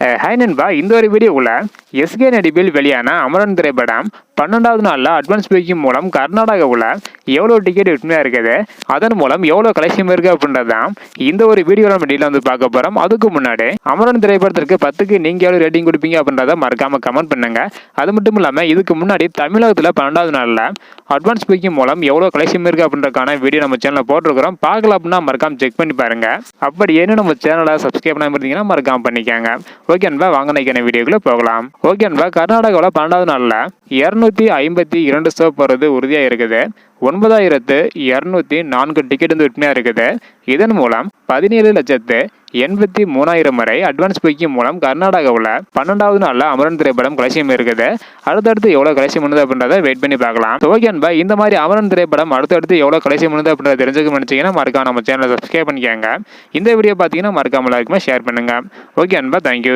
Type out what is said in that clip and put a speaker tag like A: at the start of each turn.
A: Hi நண்பா, இந்த ஒரு வீடியோவில் எஸ்கே நடிப்பில் வெளியான அமரன் திரைப்படம் 12வது நாளில் அட்வான்ஸ் புக்கிங் மூலம் கர்நாடகாவில் எவ்வளோ டிக்கெட் விற்பனையாக இருக்குது, அதன் மூலம் எவ்வளோ கலெக்ஷன் இருக்குது அப்படின்றது தான் இந்த ஒரு வீடியோவில் நம்ம டீட்டெயில் வந்து பார்க்க போகிறோம். அதுக்கு முன்னாடி அமரன் திரைப்படத்திற்கு 10க்கு நீங்கள் எவ்வளோ ரேட்டிங் கொடுப்பீங்க அப்படின்றத மறக்காமல் கமெண்ட் பண்ணுங்க. அது மட்டும் இல்லாமல் இதுக்கு முன்னாடி தமிழகத்தில் 12வது நாளில் அட்வான்ஸ் புக்கிங் மூலம் எவ்வளோ கலெக்ஷன் இருக்குது அப்படின்றக்கான வீடியோ நம்ம சேனலில் போட்டிருக்கிறோம். பார்க்கலாம் அப்படின்னா மறக்காமல் செக் பண்ணி பாருங்க. அப்படி ஏன்னு நம்ம சேனலை சப்ஸ்கிரைப் பண்ணாமல் இருந்தீங்கன்னா மறக்காமல் பண்ணிக்காங்க. ஓகே அன்பா, வாங்க நினைக்கிற வீடியோக்குள்ள போகலாம். ஓகே அன்பா, கர்நாடகாவில் 12வது நாளில் 252 ஷோ போகிறது உறுதியாக இருக்குது. 9204 டிக்கெட் வந்து விற்பனையாக இருக்குது. இதன் மூலம் 17,83,000 வரை அட்வான்ஸ் புக்கிங் மூலம் கர்நாடகாவில் 12வது நாளில் அமரன் திரைப்படம் கலெக்ஷன் இருக்குது. அடுத்தடுத்து எவ்வளோ கலெக்ஷன் பண்ணுது அப்படின்றத வெயிட் பண்ணி பார்க்கலாம். ஓகே அன்பா, இந்த மாதிரி அமரன் திரைப்படம் அடுத்தடுத்து எவ்வளோ கலெக்ஷன் பண்ணுது அப்படின்றத தெரிஞ்சுக்க நினைச்சீங்கன்னா மறக்காம நம்ம சேனலை சப்ஸ்கிரைப் பண்ணிக்கோங்க. இந்த வீடியோ பார்த்தீங்கன்னா மறக்காம எல்லாருக்குமே ஷேர் பண்ணுங்க. ஓகே அன்பா, தேங்க்யூ.